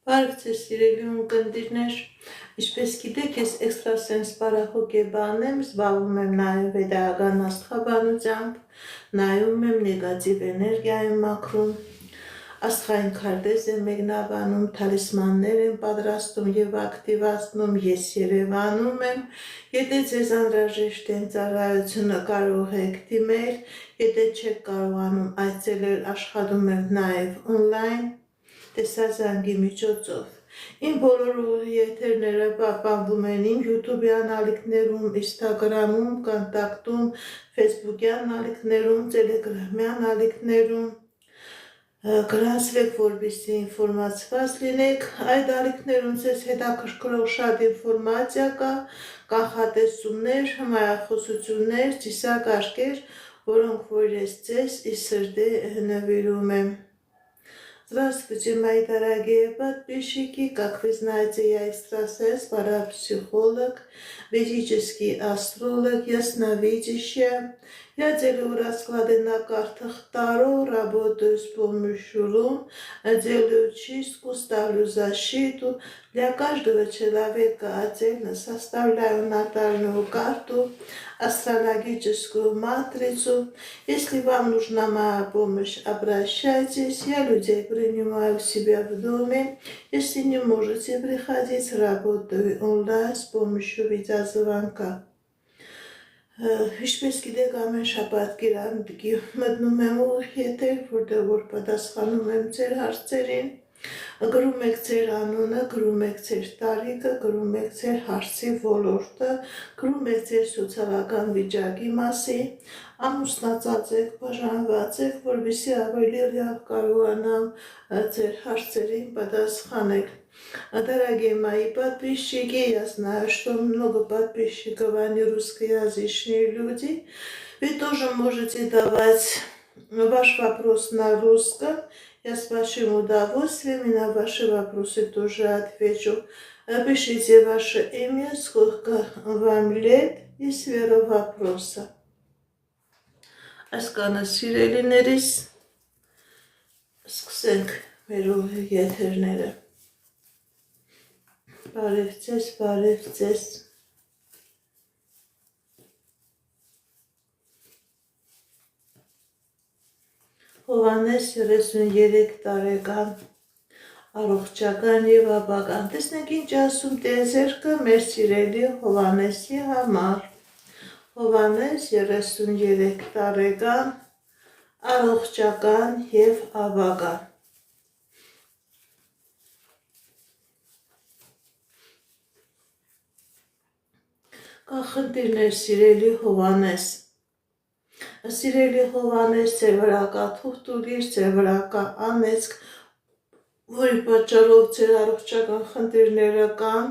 Բարևձեզ սիրելի ունկնդիրներ, ինչպես գիտեք, ես էքստրասենս պարախոկեբան եմ, զբաղվում եմ նաև վեդայական աստղաբանությամբ, նայում եմ նեգատիվ էներգիայի մաքրում, աստղային քարտեզ եմ մեկնաբանում, թալիսմաններ եմ պատրաստում և ակտիվացնում, ես Երևանում եմ, եթե ձեզ անհրաժեշտ է ծառայությունը կարող եք դիմել, եթե չեք կարողանում այցելել, աշխատում եմ նաև օնլայն, տեսազանգի միջոցով։ Իմ բոլոր եթերները պահպանվում են իմ YouTube-յան ալիքներում, Instagram-ում, կոնտակտում, Facebook-յան ալիքներում, Telegram-յան ալիքներում։ Գրանցվեք, որպեսզի ինֆորմացված լինեք, այդ ալիքներում ձեզ հետաքրքրող շատ ինֆորմացիա կա, կանխատեսումներ, հմայախոսություններ, ծիսակարգեր, որոնք որ ես ձեզ ի սրտե նվիրում եմ։ Здравствуйте, мои дорогие подписчики! Как вы знаете, я экстрасенс, парапсихолог, ведический астролог, ясновидящая. Я делаю расклады на картах Таро, работаю с помощью рун, делаю чистку, ставлю защиту. Для каждого человека отдельно составляю натальную карту, астрологическую матрицу. Если вам нужна моя помощь, обращайтесь. Я людей принимаю в себя в доме. Если не можете приходить, работаю онлайн с помощью видеозвонка. Ինչպես գիտեք, ամեն շաբաթ գիրանդգի մտնում եմ եթեր, որտեղ որ պատասխանում եմ ձեր հարցերին, գրում եք ձեր անունը, գրում եք ձեր տարիքը, գրում եք ձեր հարցի ոլորտը, գրում եք ձեր սոցիալական վիճակի մասին, ամուսնացած եք, բաժանված եք, որպեսզի ավելի լավ կարողանամ ձեր հարցերին պատասխանել։ Дорогие мои подписчики, я знаю, что много подписчиков, они русскоязычные люди. Вы тоже можете давать ваш вопрос на русском. Я с большим удовольствием и на ваши вопросы тоже отвечу. Пишите ваше имя, сколько вам лет и сферу вопроса. Ասկանը սիրելիներիս, սկսենք մեր եթերները։ Բարև ձեզ։ Հովհաննես 33 տարեկան, առողջական և ապական։ Տեսնենք ինչ ասում տիեզերքը մեր սիրելի Հովհաննեսի համար։ Հովհաննես 33 տարեկան, առողջական և ապական։ Խնդիրներ սիրելի Հովհաննես։ Սիրելի Հովհաննես, ձեր վրա կա թուղթուղիր, ձեր վրա կա անեծք, որի պատճառով ձեր առողջական խնդիրները կան,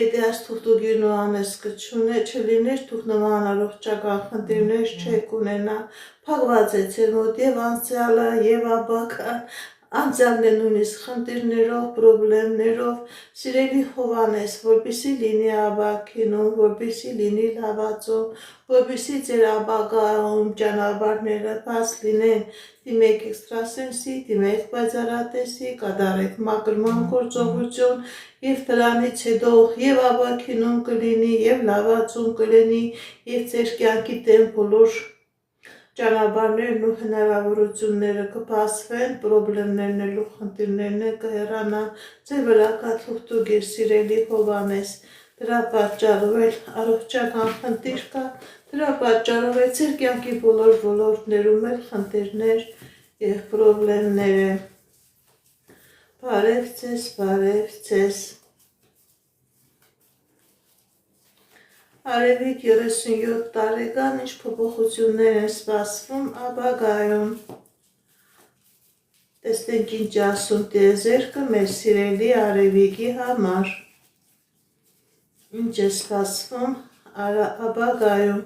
եթե այս թուղթուղիրն ու անեծքը չլիներ, դուք նման առողջական խնդիրներ չեք ունենա, փակված է ձեր մոտ և անցյալը, և ապագան, անցյալն է նույնիսկ խնդիրներով, պրոբլեմներով, սիրելի Հովհաննես, որպեսզի լինի ապագինում, որպեսզի լինի լավացում, որպեսզի ձեր ապագայում ճանապարհները բաց լինեն, դիմեք էքստրասենսի, դիմեք պայծառատեսի, կատարեք մաքրման գործողություն և դրանից հետո և ապագինում կլինի, և լավացում կլինի, և ձեր կյանքի դեմ բոլոր ճանապարհներն ու հնարավորությունները կբացվեն, պրոբլեմներն ու խնդիրներն կհեռանան, ձեր վրա կա թուղթուղիր սիրելի Հովհաննես, դրա պատճառով էլ առողջական խնդիր կա, դրա պատճառով էլ ձեր կյանքի բոլոր ոլորտներում էլ խնդիրներ և պրոբլեմներ են։ Բարև ձեզ։ Արևիկ 37 տարեկան, ինչ փոփոխություններ են սպասվում ապագայում։ Տեսնենք ինչ ասում տիեզերքը մեր սիրելի Արևիկի համար։ Ինչ է սպասվում ապագայում։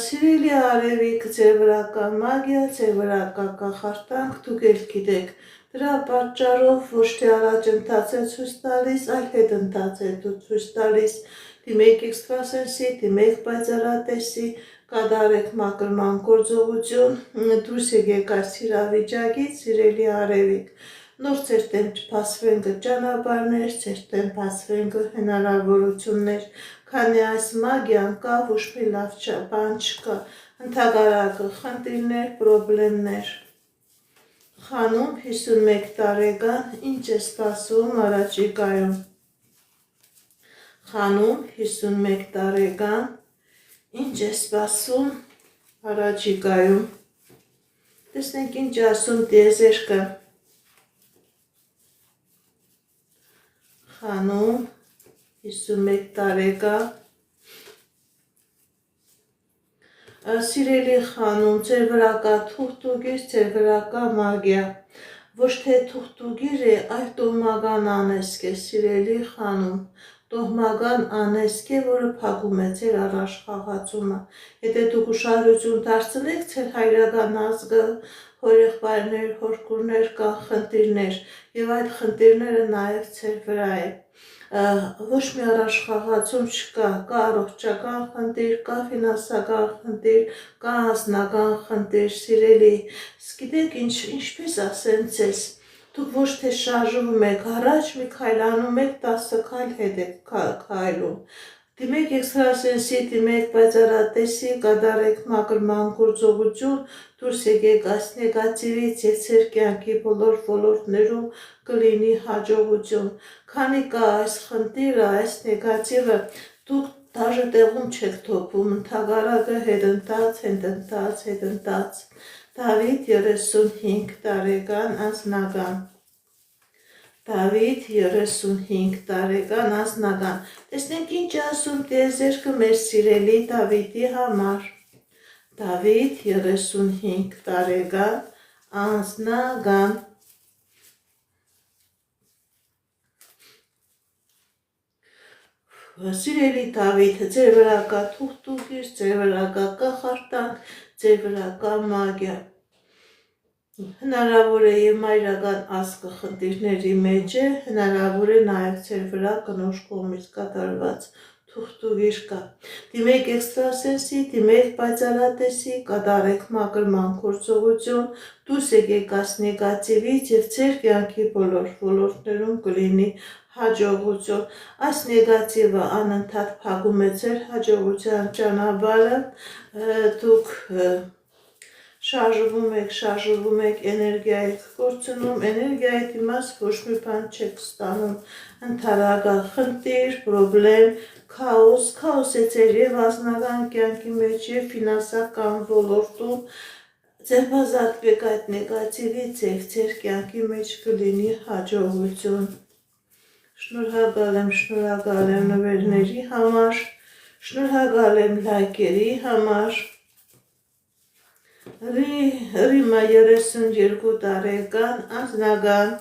Սիրելի Արևիկ, ձեր վրա կա մագիա, ձեր վրա կա կախարդանք, դուք էլ գիտեք։ Դրա պատճառով ոչ թե առաջընթաց է ցույց տալիս, այլ հետընթաց է ցույց տալիս։ Դիմեք էքստրասենսի, դիմեք պայծառատեսի, կատարեք մաքրման գործողություն, դուրս եկեք այս իրավիճակից, սիրելի Արևիկ։ նոր ձեր դեմ չփասվեն ճանապարհներ, ձեր դեմ փասվեն հնարավորություններ, քանի այս մագիան կա, ոչ մի լավ բան չկա, ընդհակառակը խնդիրներ, պրոբլեմներ։ Խանום 51 տարեկան, ինչ է սպասում առաջիկայում։ Խանում 51 տարեկան, ինչ է սպասում առաջիկայում։ Տեսնենք ինչ ասում տիեզերքը։ Խանում 51 տարեկան, սիրելի խանում, ձեր վրա կա թուղթուգիր, ձեր վրա կա մագիա, ոչ թե թուղթուգիր է, այլ տոհմական անեծք է, սիրելի խանում, տոհմական անեծք է, որը փակում է ձեր առաջխաղացումը։ Եթե դուք ուշադրություն դարձնեք ձեր հայրական ազգը, հորեղբայրներ, հորկուրներ կան խնդիրներ, եւ այդ խնդիրները նաեւ ձեր վրա է։ Ոչ մի առաջխաղացում չկա, կա առողջական խնդիր, կա ֆինանսական խնդիր, կա անձնական խնդիր, սիրելի, գիտեք ինչպես ասեմ ձեզ, դուք ոչ թե շարժվում եք առաջ, մի քայլ անում եք, 10 քայլ հետ եք քայլում։ Դիմեք էքստրասենսի, դիմեք պայծառատեսի, կատարեք մաքրման գործողություն, դուրս եկեք այս նեգատիվից եւ ձեր կյանքի բոլոր ոլորտներում կլինի հաջողություն։ Քանի կա այս խնդիրը, այս նեգատիվը, դուք դաժե տեղում չեք թողում, ընդհակառակը հետընթաց։ Դավիթ 35 տարեկան անձնական։ Դավիթ 35 տարեկան անձնական։ Տեսնենք ինչ ասում տիեզերքը մեր սիրելի Դավիթի համար։ Դավիթ 35 տարեկան անձնական։ Սիրելի Դավիթը, ձեր վրա կա թուղթուգիր, ձեր վրա կա կախարդանք, ձեր վրա կա մագիա։ Հնարավոր է եւ մայրական ազգը խնդիրների մեջ է, հնարավոր է նաեւ ձեր վրա կնոջ կողմից կատարված թուղթուգիր կա։ Դիմեք էքստրասենսի, դիմեք պայծառատեսի, կատարեք մաքրման գործողություն, դուրս եկեք այս նեգատիվից եւ ձեր կյանքի բոլոր ոլորտներում կլինի հաջողություն։ Այս նեգատիվը անընդհատ փակում է ձեր հաջողության ճանապարհը, դուք շարժվում եք, էներգիա եք կորցնում, էներգիայի դիմաց ոչ մի բան չեք ստանում, ընդհանրական խնդիր, պրոբլեմ, քաոս է ձեր եւ անձնական կյանքի մեջ եւ ֆինանսական ոլորտում, ձերբազատվեք այդ նեգատիվից եւ ձեր կյանքի մեջ կլինի հաջողություն։ Շնորհակալ եմ նվերների համար, շնորհակալ եմ լայքերի համար։ Ռիմա 32 տարեկան անձնական,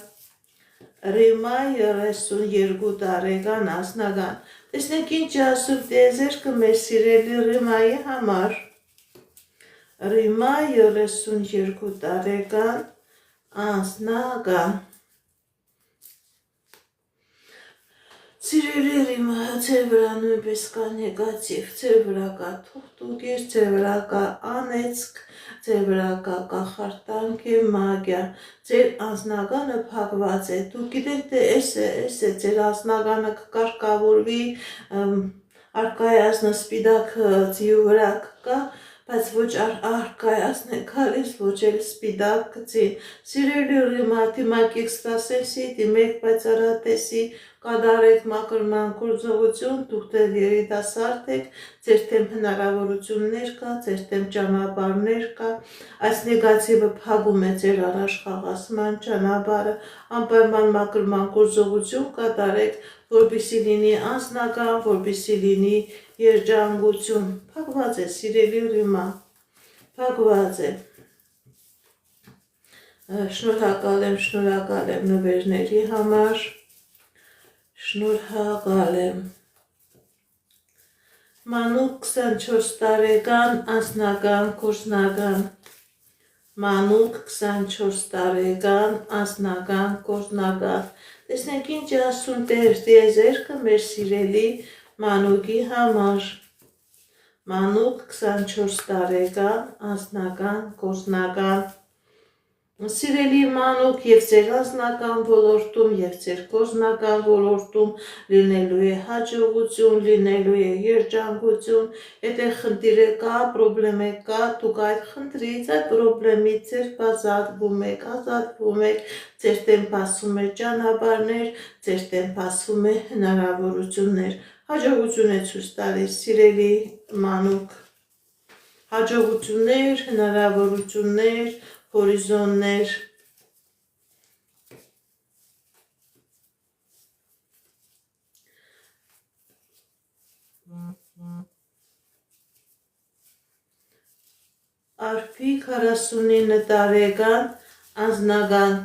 Ռիմա 32 տարեկան անձնական։ Տեսնենք ինչ ասում տիեզերքը մեր սիրելի Ռիմայի համար։ Ռիմա 32 տարեկան անձնական։ Սիրելի Ռիմա, ձեր վրա նույնպես կա նեգատիվ, ձեր վրա կա թուղթուգիր, ձեր վրա կա անեծք, ձեր վրա կա կախարդանք եւ մագիա, ձեր անձնականը փակված է, դուք գիտեք թե էս է ձեր անձնականը կկարգավորվի, արկայազնը սպիտակ ձիու վրա կա, բայց ոչ արկայազն է գալիս, ոչ էլ սպիտակ գծին։ Սիրելի Ռիմա, դիմեք էքստրասենսի, դիմեք պայծառատեսի, կատարեք մաքրման գործողություն, դուք դեռ երիտասարդ եք, ձեր դեմ հնարավորություններ կա, ձեր դեմ ճանապարհներ կա, այս նեգատիվը փակում է ձեր առաջխաղացման ճանապարհը, անպայման մաքրման գործողություն կատարեք, որպեսզի լինի անձնական, որպեսզի լինի երջանկություն։ Փակված է, սիրելի Ռիմա, փակված է։ Շնորհակալ եմ նվերների համար, շնորհակալ եմ։ Մանուկ 24 տարեկան անձնական գործնական։ Մանուկ 24 տարեկան անձնական գործնական։ Տեսնենք ինչ ասում տիեզերքը մեր սիրելի Մանուկի համար։ Մանուկ 24 տարեկան անձնական գործնական։ Սիրելի մանուկ եւ ձեր անձնական ոլորտում եւ ձեր գործնական ոլորտում լինելու է հաջողություն, լինելու է երջանկություն, եթե խնդիրը կա, պրոբլեմը կա, դուք այդ խնդրից, այդ պրոբլեմից ձեր ազատվում եք, ձեր դեմ բացում է ճանապարհներ, ձեր դեմ բացվում է հնարավորություններ, հաջողություն է ցույց տալիս սիրելի մանուկ, հաջողություններ, հնարավորություններ, հորիզոններ, Արփի 49 տարեկան անձնական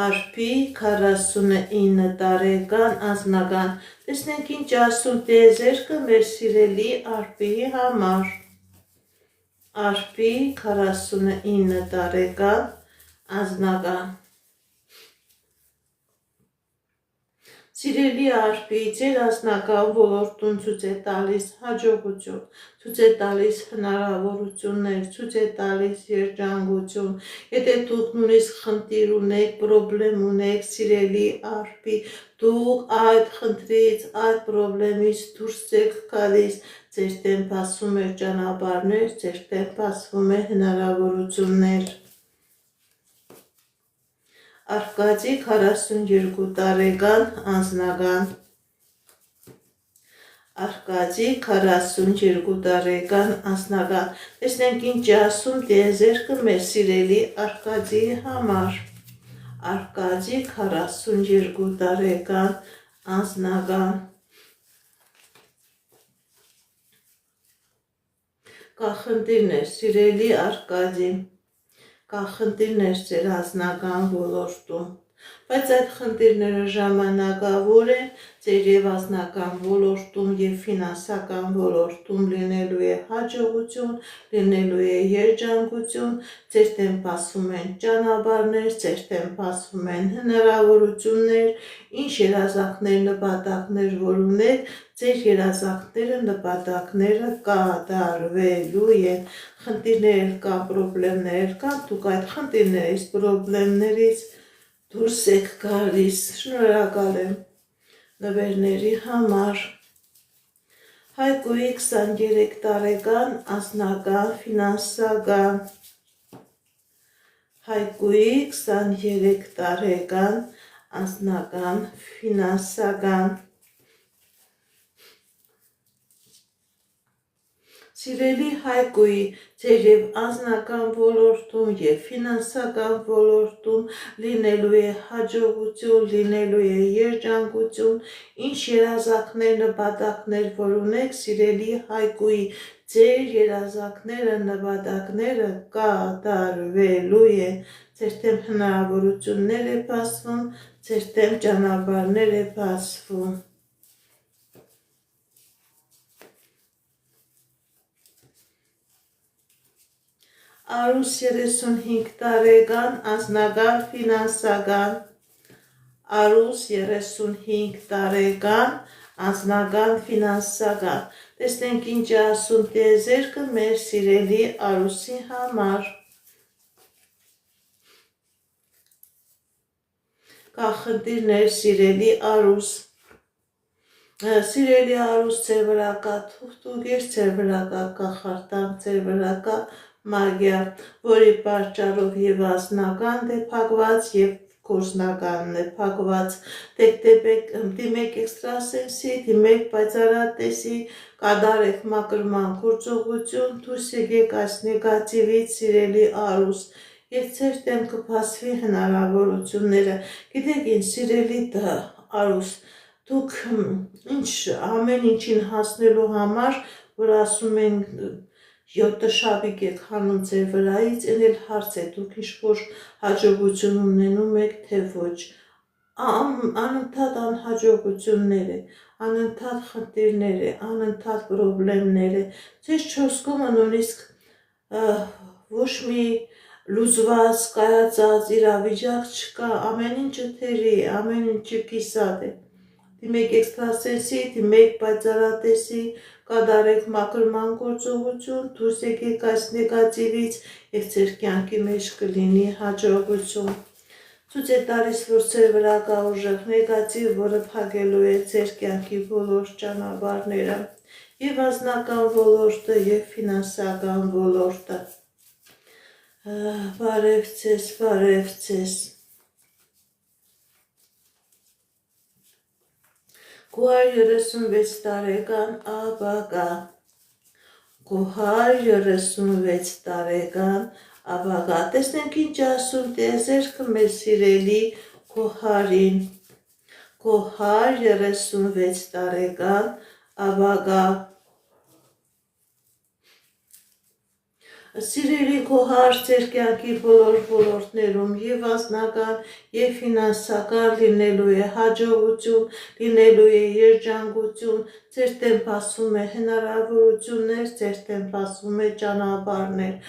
Արփի 49 տարեկան անձնական տեսնենք ինչ ասում տիեզերքը մեր սիրելի Արփիի համար Արփի 49 տարեկան անձնական Սիրելի Արփի, ձեր անձնական ոլորտում ցույց է տալիս հաջողություն, ցույց է տալիս հնարավորություններ, ցույց է տալիս երջանկություն։ Եթե դուք նույնիսկ խնդիր ունեք, պրոբլեմ ունեք, սիրելի Արփի, դուք այդ խնդրից, այդ պրոբլեմից դուրս եք գալիս, ձեր դեմ բացվում է ճանապարհներ, ձեր դեմ բացվում է հնարավորություններ։ Արկադի 42 տարեկան անձնական Արկադի 42 տարեկան անձնական տեսնենք ինչ ասում տիեզերքը մեր սիրելի Արկադիի համար Արկադի 42 տարեկան անձնական Կա խնդիրներ սիրելի Արկադի Կա խնդիրներ ձեր անձնական ոլորտում, բայց այդ խնդիրները ժամանակավոր են, ձեր եւ անձնական ոլորտում եւ ֆինանսական ոլորտում լինելու է հաջողություն, լինելու է երջանկություն, ձեր դեմ բացվում են ճանապարհներ, ձեր դեմ բացվում են հնարավորություններ, ինչ երազանքներ, նպատակներ որ ունեք, ձեր երազանքները, նպատակները կատարվելու են, խնդիրներ կան, պրոբլեմներ կան, դուք այդ խնդիրներից, պրոբլեմներից դուրս եք գալիս, շնորհակալ եմ նվերների համար։ Հայկուի 23 տարեկան անձնական ֆինանսական Հայկուի 23 տարեկան անձնական ֆինանսական Սիրելի Հայկուի, ձեր եւ անձնական ոլորտում եւ ֆինանսական ոլորտում լինելու է հաջողություն, լինելու է երջանկություն, ինչ երազանքներ, նպատակներ որ ունեք, սիրելի Հայկուի, ձեր երազանքները, նպատակները կատարվելու են, ձեր դեմ հնարավորություններ է բացվում, ձեր դեմ ճանապարհներ է բացվում։ Արուս 35 տարեկան անձնական ֆինանսական Արուս 35 տարեկան անձնական ֆինանսական տեսնենք ինչ ասում տիեզերքը մեր սիրելի Արուսի համար Կա խնդիրներ սիրելի Արուս Սիրելի Արուս ձեր վրա կա թուղթուգիր, ձեր վրա կա կախարդանք, ձեր վրա կա մագիա, որի պատճառով եւ անձնական է փակված եւ գործնականն է փակված, դիմեք էքստրասենսի, դիմեք պայծառատեսի, կատարեք մակրման գործողություն, դուրս եկեք այս նեգատիվից, սիրելի Արուս, եւ ձեր դեմ կբացվի հնարավորությունները, գիտեք ինչ, սիրելի Արուս, դուք ինչ ամեն ինչին հասնելու համար, որ ասում են 7 շաբիկ եք հանում ձեր վրայից, այն էլ հարց է, դուք ինչ-որ հաջողություն ունենում եք, թե ոչ, անընդհատ անհաջողություններ է, անընդհատ խնդիրներ է, անընդհատ պրոբլեմներ է, ձեզ 4 կողմը նույնիսկ ոչ մի լուծված, կայացած իրավիճակ չկա, ամեն ինչը թերի է, ամեն ինչը կիսատ է, դիմեք էքստրասենսի, դիմեք պայծառատեսի, կատարեք մաքրման գործողություն, դուրս եկեք այս նեգատիվից և ձեր կյանքի մեջ կլինի հաջողություն։ Ցույց է տալիս, որ ձեր վրա կա ուժեղ նեգատիվ, որը փակելու է ձեր կյանքի բոլոր ճանապարհները, և անձնական ոլորտը, և ֆինանսական ոլորտը։ Բարև ձեզ, բարև ձեզ։ Գոհար 36 տարեկան աբագա, Գոհար 36 տարեկան աբագա, տեսնենք ինչ ասում տիեզերքը մեր սիրելի Գոհարին, Գոհար 36 տարեկան աբագա, սիրելի Գոհար, ձեր կյանքի բոլոր ոլորտներում և անձնական և ֆինանսական լինելու է հաջողություն, լինելու է երջանկություն, ձեր դեմ բացվում է հնարավորություններ, ձեր դեմ բացվում է ճանապարհներ,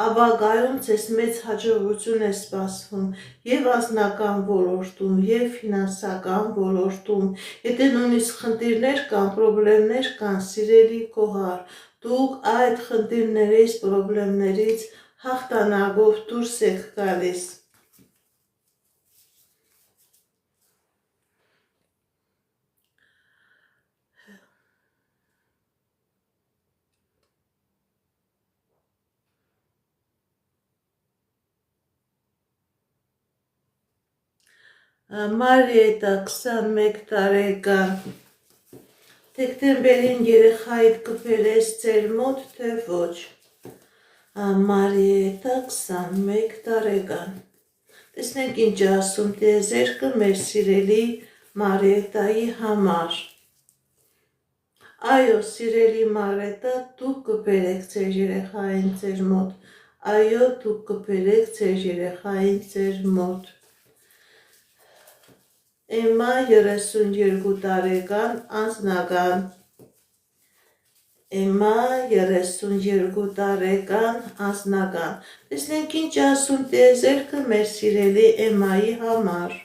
ապագայում ձեզ մեծ հաջողություն է սպասվում և անձնական ոլորտում, և ֆինանսական ոլորտում, եթե նույնիսկ խնդիրներ կան, պրոբլեմներ կան, սիրելի Գոհար, դուք այդ խնդիրներից, պրոբլեմներից հաղթանակով դուրս եք գալիս։ Մարիետա 21 տարեկան, դեկտեմբերին երեխայիդ կբերես ձեր մոտ, թե ոչ։ Մարիետա 21 տարեկան, տեսնենք ինչ ասում տիեզերքը մեր սիրելի Մարիետայի համար։ Այո, սիրելի Մարիետա, դուք կբերեք ձեր երեխային ձեր մոտ, այո, դուք կբերեք ձեր երեխային ձեր մոտ։ Էմմա 32 տարեկան անձնական, Էմմա 32 տարեկան անձնական, տեսնենք ինչ ասում տիեզերքը մեր սիրելի Էմմայի համար։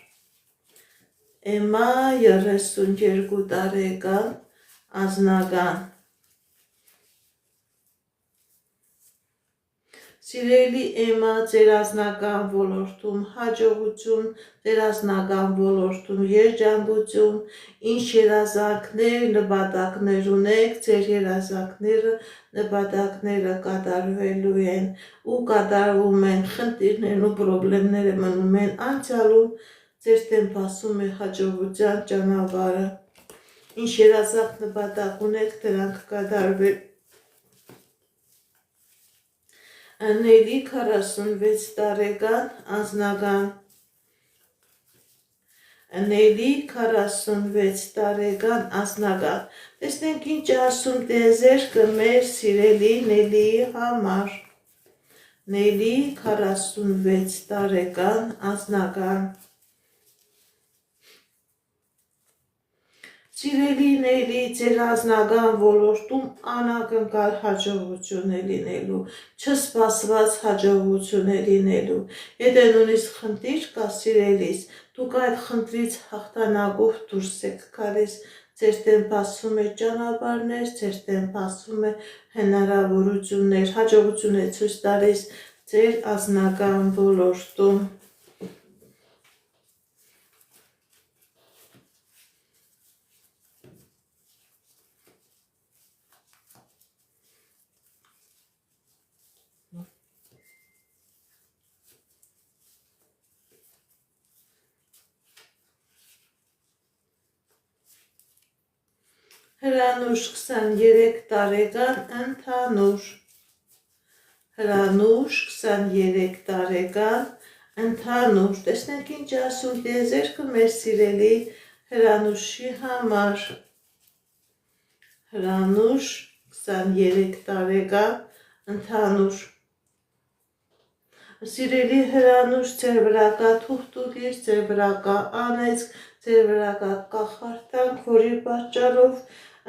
Էմմա 32 տարեկան անձնական, սիրելի Էմմա, ձեր անձնական ոլորտում հաջողություն, ձեր անձնական ոլորտում երջանկություն, ինչ երազանքներ, նպատակներ ունեք, ձեր երազանքները, նպատակները կատարվելու են ու կատարվում են, խնդիրներն ու պրոբլեմները մնում են անցյալում, ձեր դեմ բացվում է հաջողության ճանապարհը, ինչ երազանք նպատակ ունեք, դրանք կատարվեն։ Նելի 46 տարեկան անձնական, Նելի 46 տարեկան անձնական, տեսնենք ինչ ասում տիեզերքը մեր սիրելի Նելիի համար։ Նելի 46 տարեկան անձնական, սիրելի Նելի, ձեր անձնական ոլորտում անակնկալ հաջողություն է լինելու, չսպասված հաջողություն է լինելու, եթե նույնիսկ խնդիր կա սիրելիս, դուք այդ խնդրից հաղթանակով դուրս եք գալիս, ձեր դեմ բացվում է ճանապարհներ, ձեր դեմ բացվում է հնարավորություններ, հաջողություն է ցույց տալիս ձեր անձնական ոլորտում։ Հրանուշ 23 տարեկան ընդհանուր, Հրանուշ 23 տարեկան ընդհանուր, տեսնենք ինչ ասում տիեզերքը մեր սիրելի Հրանուշի համար։ Հրանուշ 23 տարեկան ընդհանուր, սիրելի Հրանուշ, ձեր վրա կա թուղթուկիր, ձեր վրա կա անեծք, ձեր վրա կա կախարդանք, որի պատճառով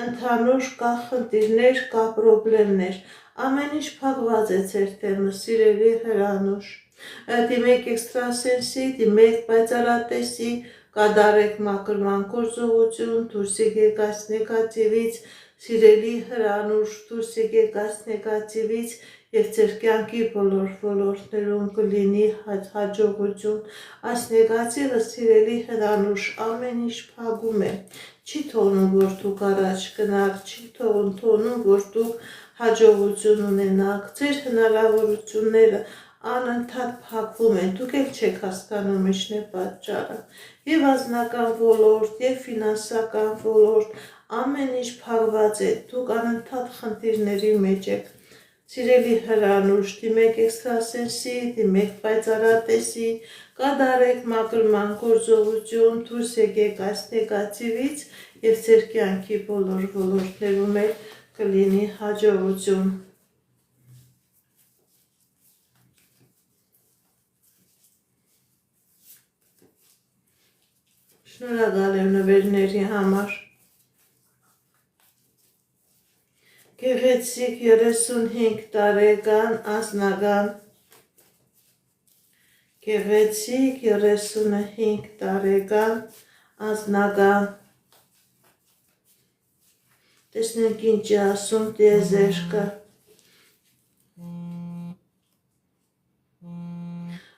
ընդհանուր կա խնդիրներ, կա պրոբլեմներ, ամեն ինչ փակված է ձեր դեմը, սիրելի Հրանուշ, դիմեք էքստրասենսի, դիմեք պայծառատեսի, կատարեք մաքրման գործողություն, դուրս եկեք այս նեգատիվից, սիրելի հրանուր, դուրս եկեք այս նեգատիվից և ձեր կյանքի բոլոր ոլորտներում կլինի հաջողություն, այս նեգատիվը սիրելի հրանուր ամեն ինչ փակում է, չի թողնում, որ դուք առաջ գնաք, չի թողնում, որ դուք հաջողություն ունենաք, ձեր հնարավորությունները անընդհատ փակվում են, դուք էլ չեք հասկանում ինչն է պատճառը, և անձնական ոլորտ, և ֆինանսական ոլորտ, ամեն ինչ փակված է, դուք անընդհատ խնդիրների մեջ եք, սիրելի հրանուր, դիմեք էքստրասենսի, դիմեք պայծառատեսի, կատարեք մաքրման գործողություն, դուրս եկեք այս նեգատիվից և ձեր կյանքի բոլոր ոլորտներում էլ կլինի հաջողություն։ Շնորհակալ եմ նվերների համար։ Գեղեցիկ 35 տարեկան անձնական, գեղեցիկ 35 տարեկան անձնական, տեսնենք ինչ է ասում տիեզերքը,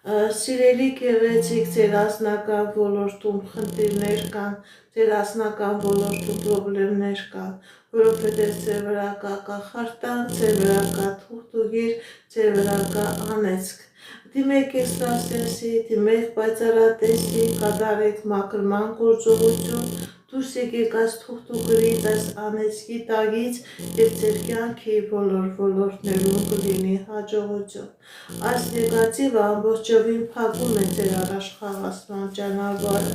սիրելի գեղեցիկ, ձեր անձնական ոլորտում խնդիրներ կան, ձեր անձնական ոլորտում պրոբլեմներ կան, որովհետև ձեր վրա կա կախարդանք, ձեր վրա կա թուղթուգիր, ձեր վրա կա անեծք, դիմեք էքստրասենսի, դիմեք պայծառատեսի, կատարեք մաքրման գործողություն, դուրս եկեք այս թուղթուգրից, այս անեծքի տակից և ձեր կյանքի բոլոր ոլորտներում կլինի հաջողություն։ Այս նեգատիվը ամբողջովին փակում է ձեր առաջխաղացման ճանապարհը։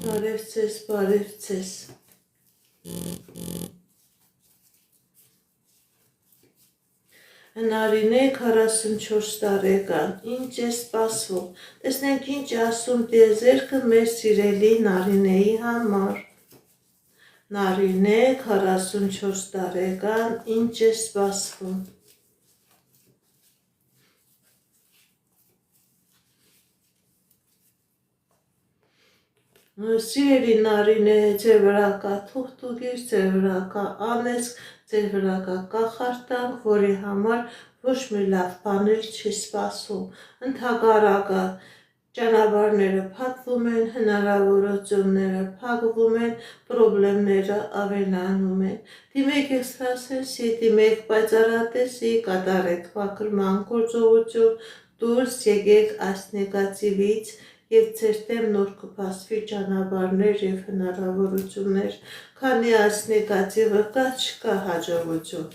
Բարև ձեզ, բարև ձեզ։ Հնարինե 44 տարեկան, ինչ է սպասվում, տեսնենք ինչ է ասում տիեզերքը մեր սիրելի Նարինեի համար, Նարինե 44 տարեկան, ինչ է սպասվում, սիրելի Նարինե, ձեր վրա կա թուղթուգիր, ձեր վրա կա անեծք, ձեր վրա կա կախարդանք, որի համար ոչ մի լավ բան էլ չի սպասվում, ընդհակառակը ճանապարհները փակվում են, հնարավորությունները փակվում են, պրոբլեմները ավելանում են, դիմեք էքստրասենսի, դիմեք պայծառատեսի, կատարեք մաքրման գործողություն, դուրս եկեք այս նեգատիվից և ձեր դեմ նոր կբացվի ճանապարհներ և հնարավորություններ, քանի այս նեգատիվը կա, չկա հաջողություն։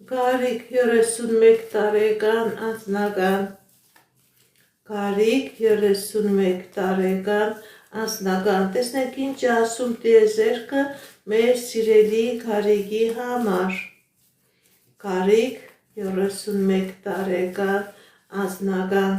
Գարիկ 31 տարեկան անձնական, Գարիկ 31 տարեկան անձնական, տեսնենք ինչ է ասում տիեզերքը մեր սիրելի Գարիկի համար, Գարիկ 31 տարեկան անձնական,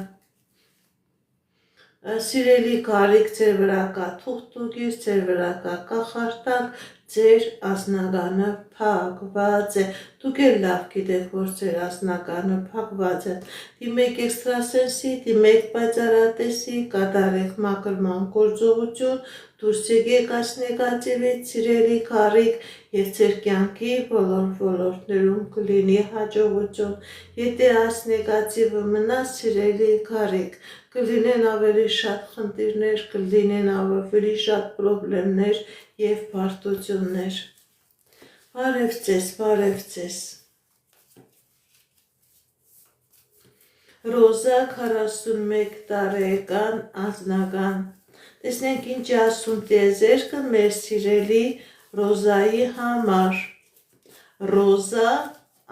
սիրելի Գարիկ, ձեր վրա կա թուղթուգիր, ձեր վրա կա կախարդանք, ձեր անձնականը փակված է, դուք էլ լավ գիտեք, որ ձեր անձնականը փակված է, դիմեք էքստրասենսի, դիմեք պայծառատեսի, կատարեք մաքրման գործողություն, դուրս եկեք այս նեգատիվից, սիրելի Գարիկ, և ձեր կյանքի բոլոր ոլորտներում կլինի հաջողություն, եթե այս նեգատիվը մնա, սիրելի Գարիկ, կլինեն ավելի շատ խնդիրներ, կլինեն ավելի շատ պրոբլեմներ և բարդություններ։ Բարև ձեզ, բարև ձեզ։ Ռոզա 41 տարեկան անձնական, տեսնենք ինչ է ասում տիեզերքը մեր սիրելի Ռոզայի համար, Ռոզա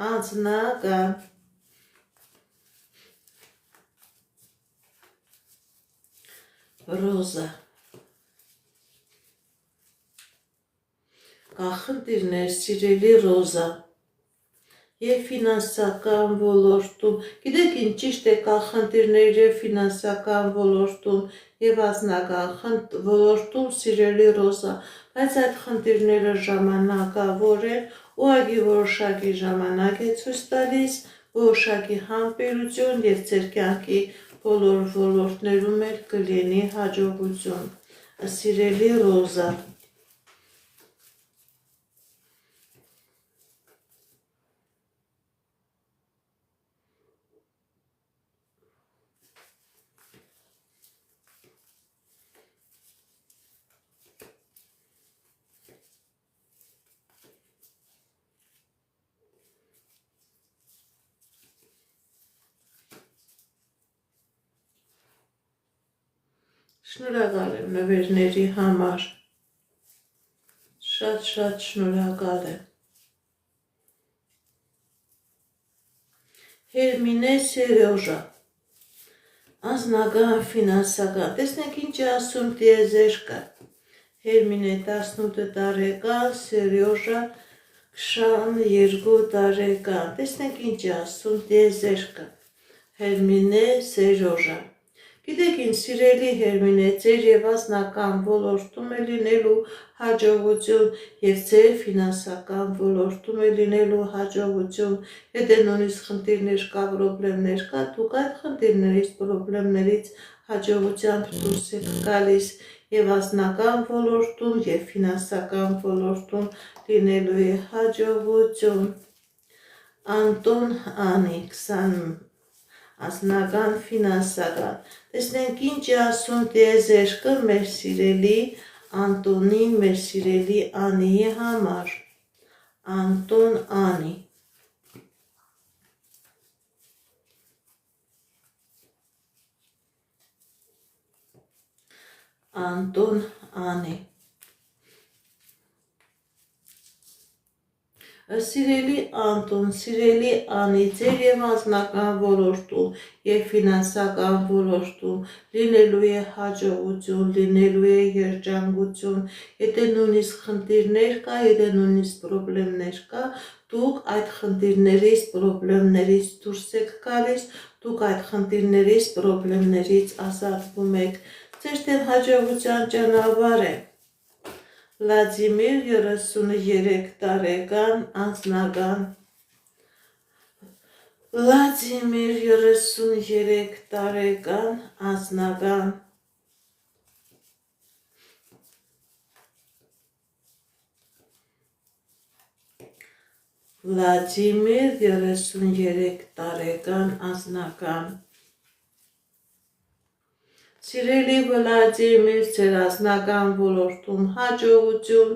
անձնական, Ռոզա, կա խնդիրներ, սիրելի Ռոզա, եւ ֆինանսական ոլորտում։ Գիտեք ինչ ճիշտ է, կա խնդիրներ եւ ֆինանսական ոլորտում եւ անձնական ոլորտում, սիրելի Ռոզա, բայց այդ խնդիրները ժամանակավոր են, ուղղակի որոշակի ժամանակ է ցույց տալիս, որոշակի համբերություն եւ ձեր կյանքի բոլոր ոլորտներում էլ կլինի հաջողություն, սիրելի Ռոզա։ Շնորհակալ եմ նվերների համար, շատ շնորհակալ եմ։ Հերմինե Սերյոժա, անձնական ֆինանսական, տեսնենք ինչ է ասում տիեզերքը։ Հերմինե 18 տարեկան, Սերյոժա 22 տարեկան, տեսնենք ինչ է ասում տիեզերքը։ Հերմինե Սերյոժա, գիտեք ինչ սիրելի Հերմինե, ձեր եւ անձնական ոլորտում է լինելու հաջողություն եւ ձեր ֆինանսական ոլորտում է լինելու հաջողություն, եթե նույնիսկ խնդիրներ կա, պրոբլեմներ կա, դուք այդ խնդիրներից, պրոբլեմներից հաջողությամբ դուրս եք գալիս եւ անձնական ոլորտում եւ ֆինանսական ոլորտում լինելու է հաջողություն։ Անտոն Անի 20 անձնական ֆինանսական, տեսնենք ինչ է ասում տիեզերքը մեր սիրելի Անտոնի, մեր սիրելի Անիի համար։ Անտոն Անի, Անտոն Անի, սիրելի Անտոն, սիրելի Անի, ձեր եւ անձնական ոլորտում եւ ֆինանսական ոլորտում լինելու է հաջողություն, լինելու է երջանկություն, եթե նույնիսկ խնդիրներ կա, եթե նույնիսկ պրոբլեմներ կա, դուք այդ խնդիրներից, պրոբլեմներից դուրս եք գալիս, դուք այդ խնդիրներից, պրոբլեմներից ազատվում եք, ձեր դեմ հաջողության ճանապարհ է։ Վլադիմիր 33 տարեկան, անձնական, Վլադիմիր 33 տարեկան, անձնական, Վլադիմիր 33 տարեկան, անձնական, սիրելի Վլադիմիր, ձեր անձնական ոլորտում հաջողություն,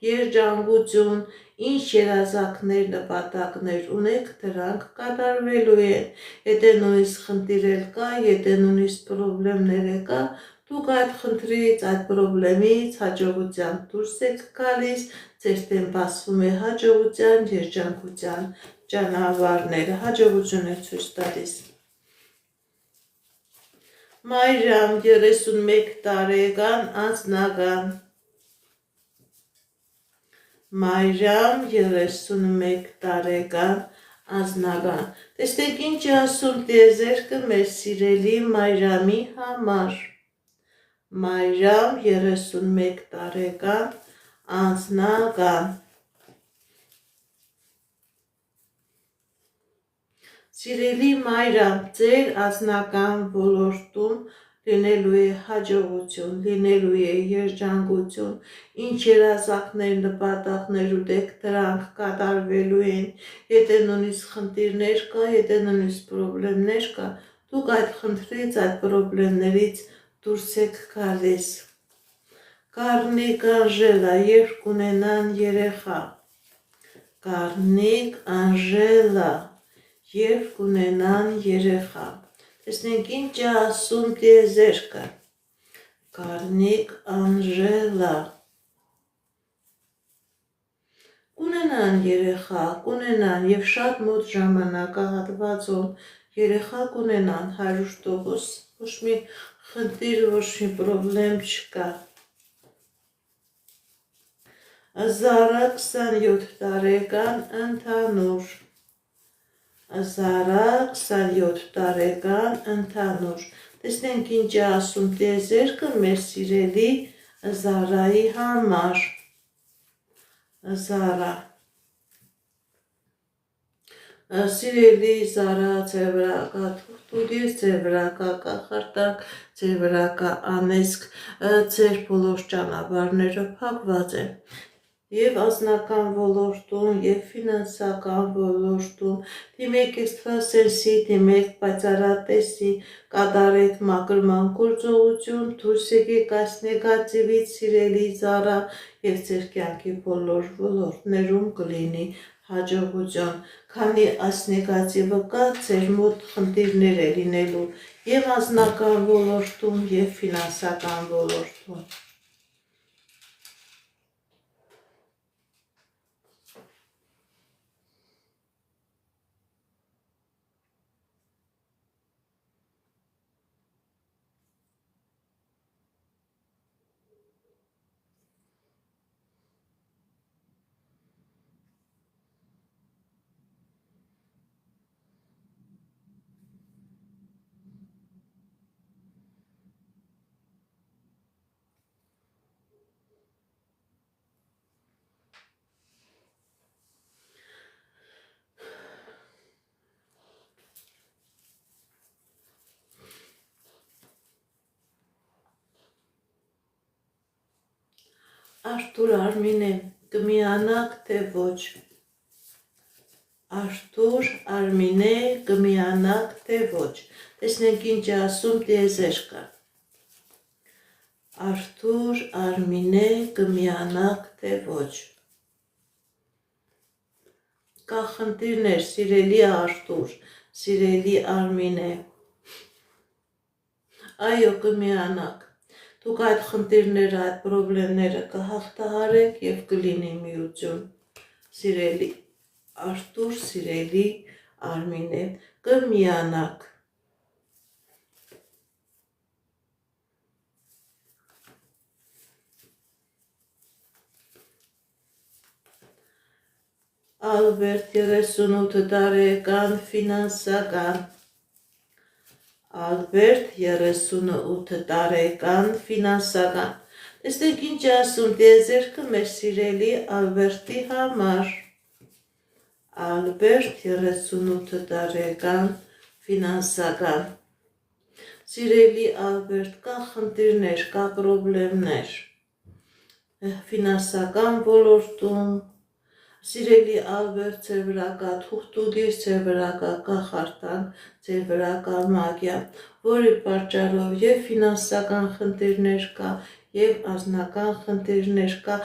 երջանկություն, ինչ երազանքներ, նպատակներ ունեք, դրանք կատարվելու են, եթե նույնիսկ խնդիր կա, եթե նույնիսկ պրոբլեմներ կա, դուք այդ խնդրից, այդ պրոբլեմից հաջողությամբ դուրս եք գալիս, ձեր դեմ բացվում է հաջողության, երջանկության ճանապարհները, հաջողություն է ցույց տալիս։ Մայրամ 31 տարեկան, անձնական, Մայրամ 31 տարեկան, անձնական, տեսնենք ինչ է ասում տիեզերքը մեր սիրելի Մայրամի համար։ Մայրամ 31 տարեկան, անձնական, սիրելի Մայրամ, ձեր անձնական ոլորտում լինելու է հաջողություն, լինելու է երջանկություն, ինչ երազանքներ, նպատակներ ունեք, դրանք կատարվելու են, եթե նույնիսկ խնդիրներ կա, եթե նույնիսկ պրոբլեմներ կա, դուք այդ խնդրից, այդ պրոբլեմներից դուրս եք գալիս։ Կարնիկ Անժելա, երբ կունենան երեխա, Կարնիկ Անժելա, երբ կունենան երեխա, տեսնենք ինչ է ասում տիեզերքը։ Կարնիկ Անժելա, կունենան երեխա, կունենան եւ շատ մոտ ժամանակահատվածում երեխա կունենան 100%, ոչ մի խնդիր, ոչ մի պրոբլեմ չկա։ Զարա 27 տարեկան, ընդհանուր, Զարա 27 տարեկան ընդհանուր։ Տեսնենք ինչ է ասում տիեզերքը մեր սիրելի Զարայի համար։ Զարա Սիրելի Զարա, ձեր վրա կա թուղթուղիղ, ձեր վրա կա կախարդանք, ձեր վրա կա անեծք, ձեր բոլոր ճանապարհները փակված են։ Եվ անձնական ոլորտում, եւ ֆինանսական ոլորտում, դիմեք էքստրասենսի, դիմեք պայծառատեսի, կատարեք մաքրման գործողություն, դուրս եկեք այս նեգատիվից, սիրելի Զարա, եւ ձեր կյանքի բոլոր ոլորտներում կլինի հաջողություն, քանի այս նեգատիվը կա, ձեր մոտ խնդիրներ է լինելու եւ անձնական ոլորտում եւ ֆինանսական ոլորտում։ Արթուր Արմինե, կմիանաք թե ոչ։ Արթուր Արմինե, կմիանաք թե ոչ։ Տեսնենք ինչ է ասում տիեզերքը։ Արթուր Արմինե, կմիանաք թե ոչ։ Կա խնդիրներ, սիրելի Արթուր, սիրելի Արմինե։ Այո, կմիանաք։ Դուք այդ խնդիրները, այդ պրոբլեմները կհաղթահարեք եւ կլինի միություն։ Սիրելի Արթուր, սիրելի Արմինե, կմիանաք։ Ալբերտ 38 տարեկան ֆինանսական։ Ալբերտ 38 տարեկան ֆինանսական։ Տեսնենք ինչ է ասում տիեզերքը մեր սիրելի Ալբերտի համար։ Ալբերտ 38 տարեկան ֆինանսական։ Սիրելի Ալբերտ, կա խնդիրներ, կա պրոբլեմներ ֆինանսական ոլորտում։ Սիրելի Ալբերտ, ձեր վրա կա թուղթուղիղ, ձեր վրա կա կախարդան, ձեր վրա կա մագիա, որի պատճառով եւ ֆինանսական խնդիրներ կա, եւ անձնական խնդիրներ կա,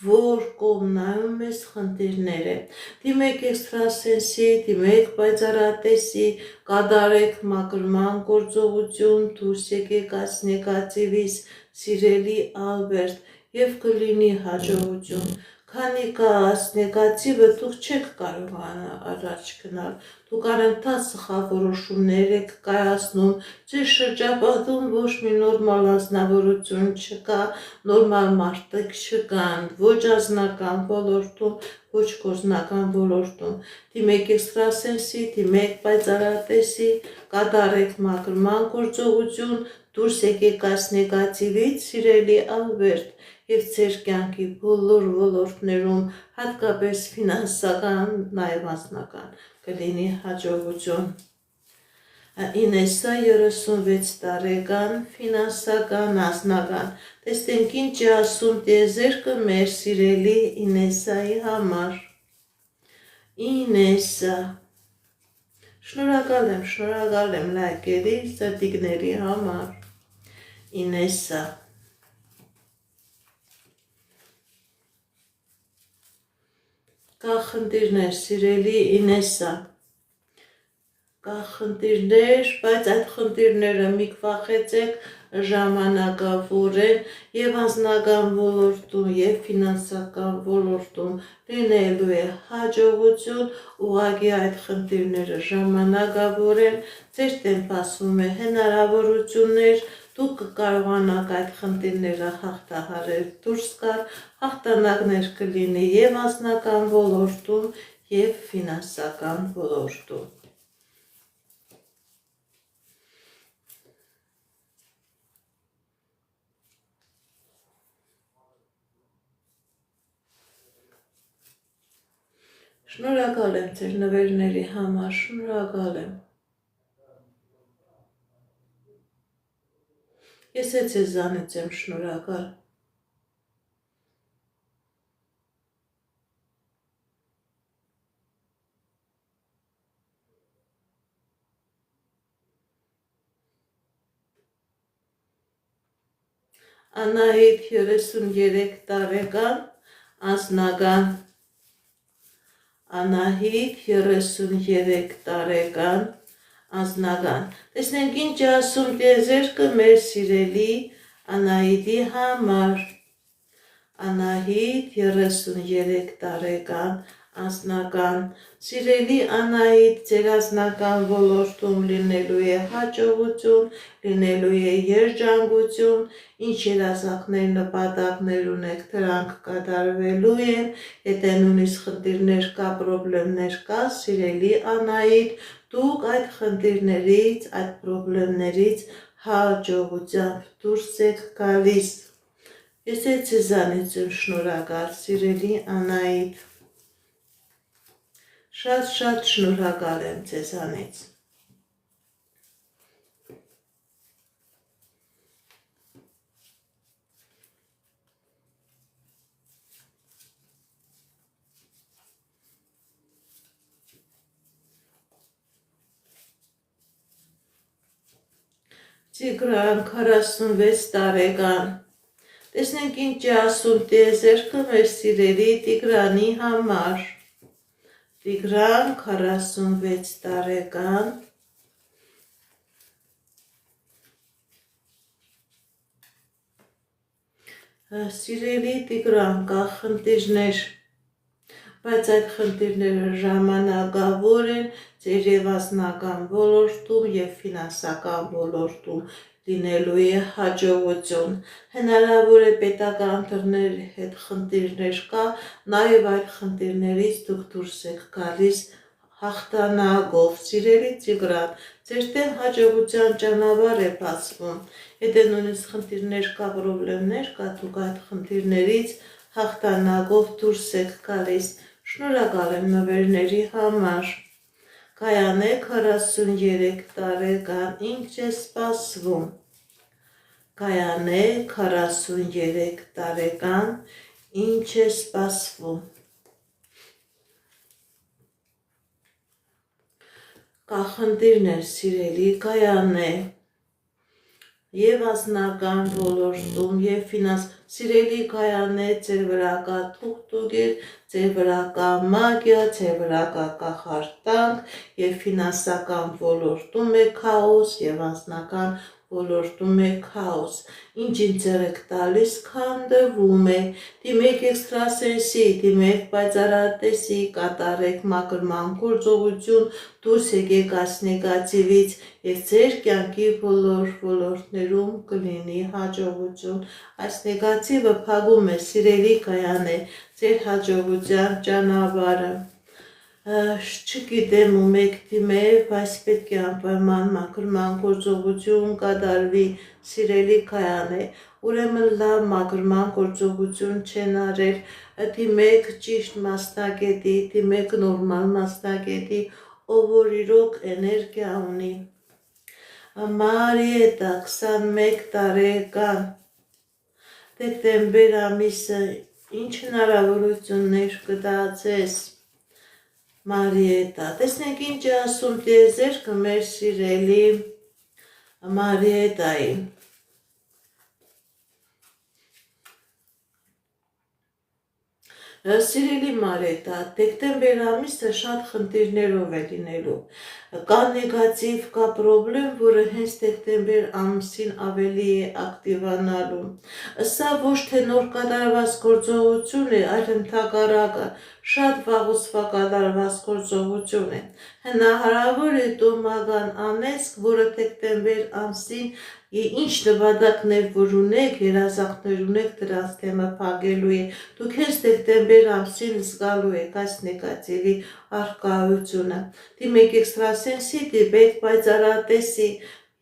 որ կողմնայում ես խնդիրներ է։ Դիմեք էքստրասենսի, դիմեք պայծառատեսի, կատարեք մաքրման գործողություն, դուրս եկեք այս նեգատիվից, սիրելի Ալբերտ, եւ կլինի հաջողություն։ Քանի կա այս նեգատիվը, դուք չեք կարողանա առաջ գնալ, դուք անընդհատ սխալ որոշումներ եք կայացնում, ձեր շրջապատում ոչ մի նորմալ անձնավորություն չկա, նորմալ մարդիկ չկան, ոչ անձնական ոլորտում, ոչ գործնական ոլորտում։ Դիմեք էքստրասենսի, դիմեք պայծառատեսի, կատարեք մաքրման գործողություն, դուրս եկեք այս նեգատիվից, սիրելի Ալբերտ, եւ ձեր կյանքի բոլոր ոլորտներում, հատկապես ֆինանսական, նաեւ անձնական, կլինի հաջողություն։ Ինեսա 36 տարեկան ֆինանսական անձնական։ Տեսնենք ինչ է ասում տիեզերքը մեր սիրելի Ինեսայի համար։ Ինեսա, շնորհակալ եմ լայքերի, սրտիկների համար։ Ինեսա, կա խնդիրներ, սիրելի Ինեսա, կա խնդիրներ, բայց այդ խնդիրները մի կվախեցեք, ժամանակավոր են եւ անձնական ոլորտում եւ ֆինանսական ոլորտում լինելու է հաջողություն, ուղղակի այդ խնդիրները ժամանակավոր են, ձեր դեմ բացվում է հնարավորություններ, դուք կկարողանաք այդ խնդիրները հաղթահարել, դուրս գալ, հաղթանակներ կլինի եւ անձնական ոլորտում եւ ֆինանսական ոլորտում։ Շնորհակալ եմ ձեր նվերների համար, շնորհակալ եմ։ Ես ձեզանից եմ շնորհակալ։ Անահիտ 33 տարեկան, անձնական։ Անահիտ 33 տարեկան, անձնական։ Տեսնենք ինչ ասում տիեզերքը մեր սիրելի Անահիտի համար։ Անահիտ 33 տարեկան, անձնական։ Սիրելի Անահիտ, ձեր անձնական ոլորտում լինելու է հաջողություն, լինելու է երջանկություն, ինչ երազանքներ, նպատակներ ունեք, դրանք կատարվելու են, եթե նույնիսկ խնդիրներ կա, պրոբլեմներ կա, սիրելի Անահիտ, դուք այդ խնդիրներից, այդ պրոբլեմներից հաջողությամբ դուրս եք գալիս։ Ես ձեզանից եմ շնորհակալ, սիրելի Անահիտ։ Շատ շնորհակալ եմ ձեզանից։ Տիգրան 46 տարեկան։ Տեսնենք ինչ է ասում տիեզերքը մեր սիրելի Տիգրանի համար։ Տիգրան 46 տարեկան, սիրելի Տիգրան, կա խնդիրներ, բայց այդ խնդիրները ժամանակավոր են ձեր եւ անձնական ոլորտում եւ ֆինանսական ոլորտում լինելու է հաջողություն, հնարավոր է պետական դռների հետ խնդիրներ կա, նաև այդ խնդիրներից դուք դուրս եք գալիս հաղթանակով, սիրելի Տիգրան, ձեր դեմ հաջողության ճանապարհ է բացվում, եթե նույնիսկ խնդիրներ կա, պրոբլեմներ կա, դուք այդ խնդիրներից հաղթանակով դուրս եք գալիս, շնորհակալ եմ նվերների համար։ Գայանե 43 տարեկան, ինչ է սպասվում։ Գայանե 43 տարեկան, ինչ է սպասվում։ Կա խնդիրներ, սիրելի Գայանե, եւ անձնական ոլորտում եւ ֆինանս, սիրելի Գայանե, ձեր վրա կա թուղթուղիղ, ձեր վրա կա մագիա, ձեր վրա կա կախարդանք եւ ֆինանսական ոլորտում է քաոս եւ անձնական ոլորտում է քաոս, ինչ ձեր եք տալիս քանդվում է, դիմեք էքստրասենսի, դիմեք պայծառատեսի, կատարեք մաքրման գործողություն, դուրս եկեք այս նեգատիվից եւ ձեր կյանքի բոլոր ոլորտներում կլինի հաջողություն, այս նեգատիվը փակում է, սիրելի Գայանե, ձեր հաջողության ճանապարհը։ Չգիտեմ ում եք դիմել, բայց պետք է անպայման մաքրման գործողություն կատարվի, սիրելի Գայանե, ուրեմն լավ մաքրման գործողություն չեն արել, դիմեք ճիշտ մասնագետի, դիմեք նորմալ մասնագետի, ով որ իրոք էներգիա ունի։ Մարիետա 21 տարեկան, դեկտեմբեր ամիսը, ինչ հնարավորություններ կտա ձեզ։ Մարիետա, տեսնենք ինչ է ասում տիեզերքը մեր սիրելի Մարիետայի։ Սիրելի Մարիետա, դեկտեմբեր ամիսը շատ խնդիրներով է լինելու, կա նեգատիվ, կա պրոբլեմ, որը հենց դեկտեմբեր ամսին ավելի է ակտիվանալու, սա ոչ թե նոր կատարված գործողություն է, այլ ընդհակառակը շատ վաղուց կատարված գործողություն է, հնարավոր է տոմական անեծք, որը դեկտեմբեր ամսին ինչ նպատակներ որ ունեք, երազանքներ ունեք, դրանց թեմը փակելու է, դուք հենց դեկտեմբեր ամսին զգալու եք այս նեգատիվի առկայությունը, դիմեք էքստրասենսի, դիմեք պայծառատեսի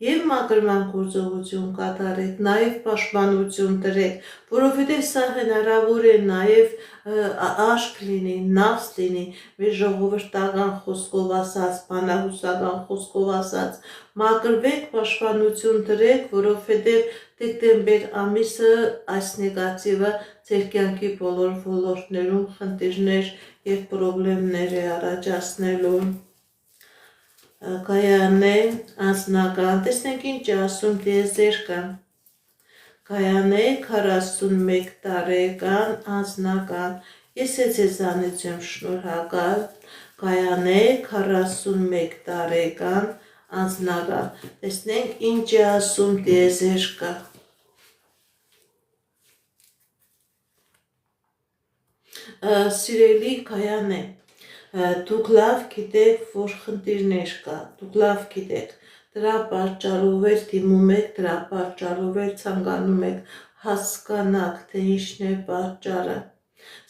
Եվ մակրման գործողություն կատարեք, նաև պաշտպանություն տրեք, որովհետև սա հնարավոր է նաև աշկ լինի, նավս լինի, մեր ժողովրդական խոսքով ասած, բանահյուսական խոսքով ասած, մակրվեք, պաշտպանություն տրեք, որովհետև դեկտեմբեր ամիսը այս նեգատիվը ձեր կյանքի բոլոր ոլորտներում խնդիրներ և պրոբլեմներ է առաջացնելու։ Գայանե անձնական, տեսնենք ինչ ասում տիեզերքը։ Գայանե 41 տարեկան անձնական, ես է ձեզանից եմ շնորհակալ։ Գայանե 41 տարեկան անձնական, տեսնենք ինչ է ասում տիեզերքը։ Սիրելի Գայանե, դուք լավ գիտեք, որ խնդիրներ կա, դուք լավ գիտեք, դրա պատճառով էլ դիմում եք, դրա պատճառով էլ ցանկանում եք հասկանաք, թե ինչն է պատճառը։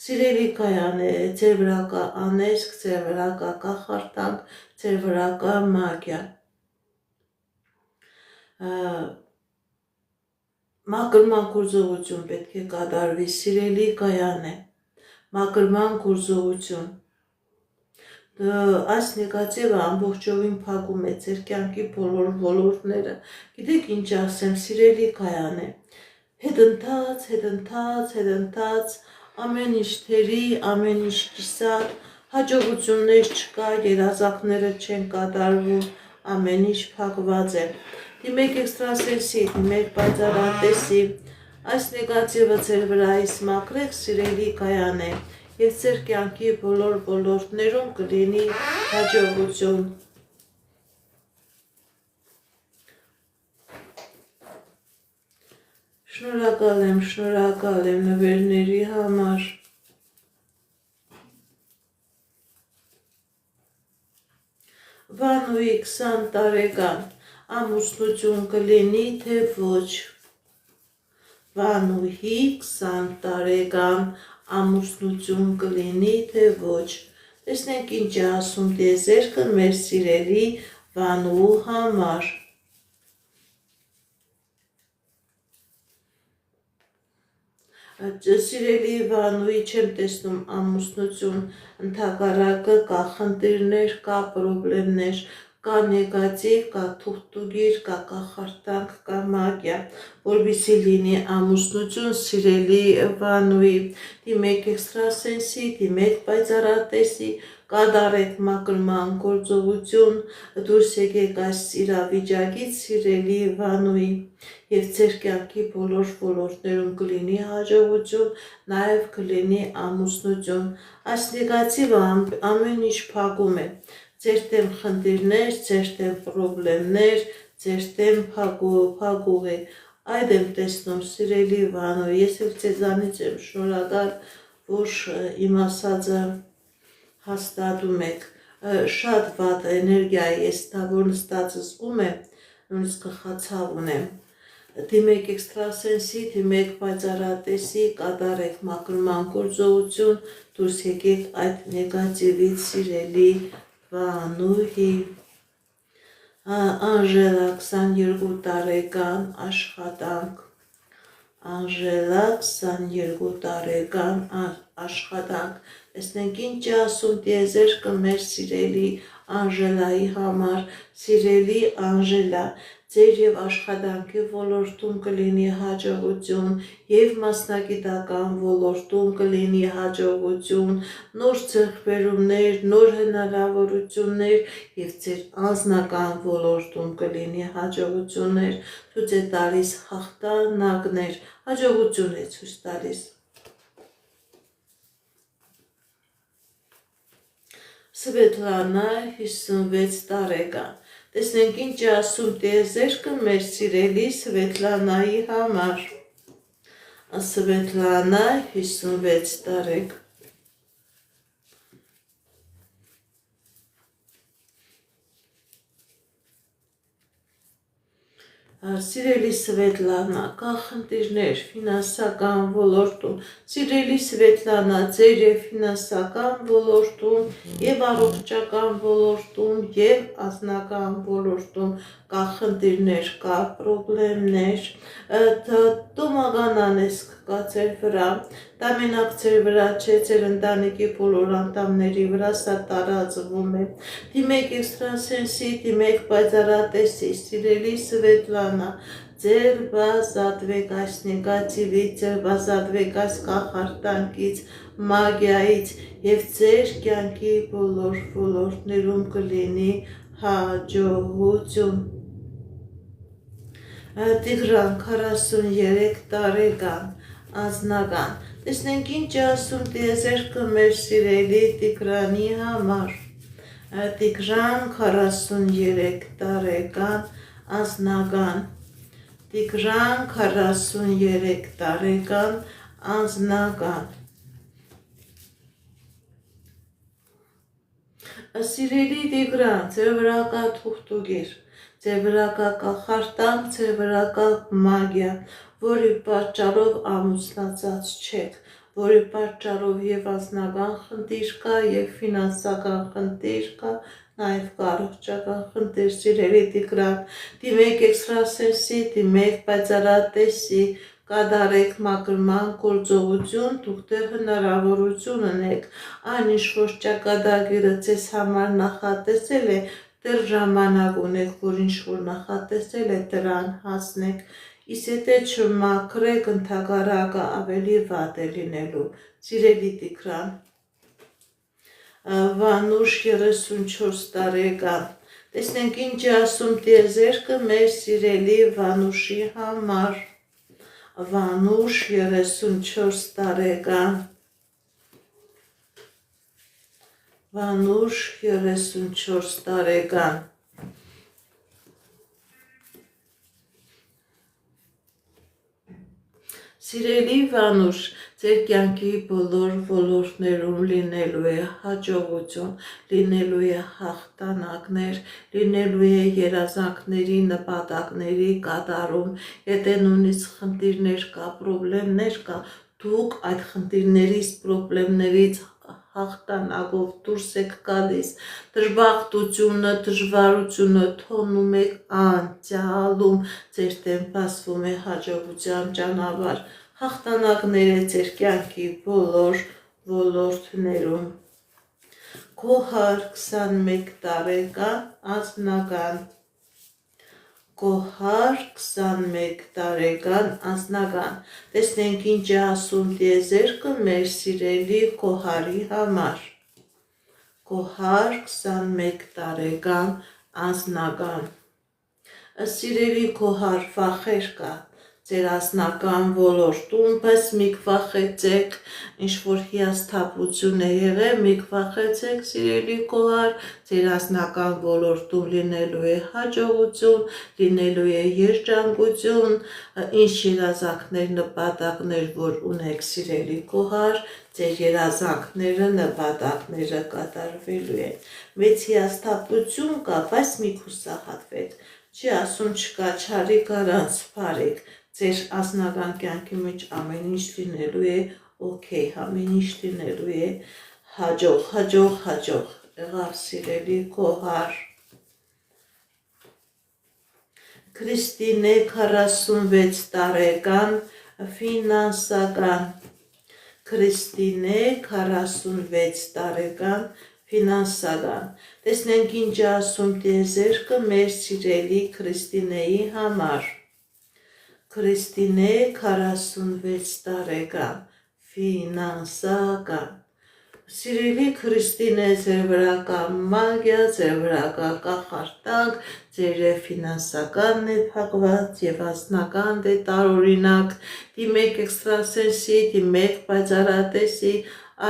Սիրելի Գայանե, ձեր վրա կա անեծք, ձեր վրա կա կախարդանք, ձեր վրա կա մագիա։ Մակրման գործողություն պետք է կատարվի, սիրելի Գայանե, մակրման գործողություն։ Այս նեգատիվը ամբողջովին փակում է ձեր կյանքի բոլոր ոլորտները։ Գիտեք ինչ ասեմ, սիրելի Գայանե, հետընթաց, ամեն ինչ թերի, ամեն ինչ կիսատ, հաջողություններ չկա, երազանքները չեն կատարվում, ամեն ինչ փակված է։ Դիմեք էքստրասենսի, դիմեք պայծառատեսի, այս նեգատիվը ձեր վրայից մաքրեք, սիրելի Գայանե, և ձեր կյանքի բոլոր ոլորտներում կլինի հաջողություն։ Շնորհակալ եմ նվերների համար։ Վանուի 20 տարեկան, ամուսնություն կլինի, թե ոչ։ Վանուհի 20 տարեկան, ամուսնություն կլինի, թե ոչ։ Տեսնենք ինչ է ասում տիեզերքը մեր սիրելի Վանուու համար։ Սիրելի Վանուի, չեմ տեսնում ամուսնություն, ընդհակառակը կա խնդիրներ, կա պրոբլեմներ, կա նեգատիվ, կա թուղթուգիր, կա կախարդանք, կա մագիա, որպեսզի լինի ամուսնություն, սիրելի Վանուի, դիմեք էքստրասենսի, դիմեք պայծառատեսի, կատարեք մակրման գործողություն, դուրս եկեք այս իրավիճակից, սիրելի Վանուի, և ձեր կյանքի բոլոր ոլորտներում կլինի հաջողություն, նաև կլինի ամուսնություն։ Այս նեգատիվը ամեն ինչ փակում է, ձեր դեմ խնդիրներ, ձեր դեմ պրոբլեմներ, ձեր դեմ փակուղ է։ Այդ եմ տեսնում, սիրելի Վանու, ես էլ ձեզանից եմ շնորհակալ, որ իմ ասածը հաստատում եք։ Շատ վատ էներգիա է, ես դա որ նստած զգում եմ, նույնիսկ գլխացավ ունեմ։ Դիմեք էքստրասենսի, դիմեք պայծառատեսի, կատարեք մակրման գործողություն, դուրս եկեք այդ նեգատիվից, սիրելի Վանուհի։ Անժելա 22 տարեկան, աշխատանք։ Անժելա 22 տարեկան, աշխատանք։ Տեսնենք ինչ է ասում տիեզերքը մեր սիրելի Անժելայի համար, սիրելի Անժելա, ձեր և աշխատանքի ոլորտում կլինի հաջողություն, և մասնագիտական ոլորտում կլինի հաջողություն, նոր ձեռքբերումներ, նոր հնարավորություններ, և ձեր անձնական ոլորտում կլինի հաջողություններ, ցույց է տալիս հաղթանակներ, հաջողություն է ցույց տալիս։ Սվետլանա 56 տարեկան, տեսնենք ինչ է ասում տիեզերքը մեր սիրելի Սվետլանայի համար։ Սվետլանա 56 տարեկան։ Սիրելի Սվետլանա, կա խնդիրներ ֆինանսական ոլորտում, սիրելի Սվետլանա, ձեր եւ ֆինանսական ոլորտում, եւ առողջական ոլորտում, եւ անձնական ոլորտում կա խնդիրներ, կա պրոբլեմներ, տոմագանանես կա ձեր վրա, դա մենակ ձեր վրա չէ, ձեր ընտանիքի բոլոր անդամների վրա սա տարածվում է, դիմեք էքստրասենսի, դիմեք պայծառատեսի, սիրելի Սվետլանա, ձեր բազատվեք այս նեգատիվից, ձեր բազատվեք այս կախարդանքից, մագիայից եւ ձեր կյանքի բոլոր ոլորտներում կլինի հաջողություն։ Տիգրան 43 տարեկան, անձնական, տեսնենք ինչ ասում տիեզերքը մեր սիրելի Տիգրանի համար։ Տիգրան 43 տարեկան, անձնական, Տիգրան 43 տարեկան, անձնական, սիրելի Տիգրան, ձեր վրա կա թուղթուգիր, ձեր վրա կա կախարդանք, ձեր վրա կա մագիա, որի պատճառով ամուսնացած չեք, որի պատճառով եւ անձնական խնդիր կա, եւ ֆինանսական խնդիր կա, նաեւ առողջական խնդիր, սիրելի Տիգրան, դիմեք էքստրասենսի, դիմեք պայծառատեսի, կատարեք մաքրման գործողություն, դուք դեռ հնարավորություն ունեք, այն ինչ որ ճակատագիրը ձեզ համար նախատեսել է, դեռ ժամանակ ունեք, որ ինչ որ նախատեսել է, դրան հասնեք, իսկ եթե չմաքրեք, ընդհակառակը ավելի վատ է լինելու, սիրելի Տիգրան, Վանուշ 34 տարեկան, տեսնենք ինչ ասում տիեզերքը մեր սիրելի Վանուշի համար, Վանուշ 34 տարեկան, Վանուշ 34 տարեկան, սիրելի Վանուշ, ձեր կյանքի բոլոր ոլորտներում լինելու է հաջողություն, լինելու է հաղթանակներ, լինելու է երազանքների, նպատակների կատարում, եթե նույնիսկ խնդիրներ կա, պրոբլեմներ կա, դուք այդ խնդիրներից, պրոբլեմներից հաղթանակով դուրս եք գալիս, դժբախտությունը, դժվարությունը թողնում եք անցյալում, ձեր դեմ բացվում է հաջողության ճանապարհ, հաղթանակներ է ձեր կյանքի բոլոր ոլորտներում։ Գոհար 21 տարեկան, անձնական, Գոհար 21 տարեկան, անձնական, տեսնենք ինչ է ասում տիեզերքը մեր սիրելի Գոհարի համար, Գոհար 21 տարեկան, անձնական, սիրելի Գոհար, վախեր կա ձեր անձնական ոլորտում, բայց մի վախեցեք, ինչ որ հիասթափություն է եղել, մի վախեցեք, սիրելի Գոհար, ձեր անձնական ոլորտում լինելու է հաջողություն, լինելու է երջանկություն, ինչ երազանքներ, նպատակներ, որ ունեք, սիրելի Գոհար, ձեր երազանքները, նպատակները կատարվելու են։ Մեծ հիասթափություն կա, բայց մի հուսահատվեք, չի ասում չկա չարիք առանց բարիք, ձեր անձնական կյանքի մեջ ամեն ինչ լինելու է օքեյ, ամեն ինչ լինելու է հաջող, եղավ սիրելի Գոհար։ Քրիստինե 46 տարեկան, ֆինանսական, Քրիստինե 46 տարեկան, ֆինանսական, տեսնենք ինչ ասում տիեզերքը մեր սիրելի Քրիստինեի համար, Քրիստինե 46 տարեկան, ֆինանսական, սիրելի Քրիստինե, ձեր վրա կա մագիա, ձեր վրա կա կախարդանք, ձեր ֆինանսականն է փակված եւ անձնական դե տարօրինակ, դիմեք էքստրասենսի, դիմեք պայծառատեսի,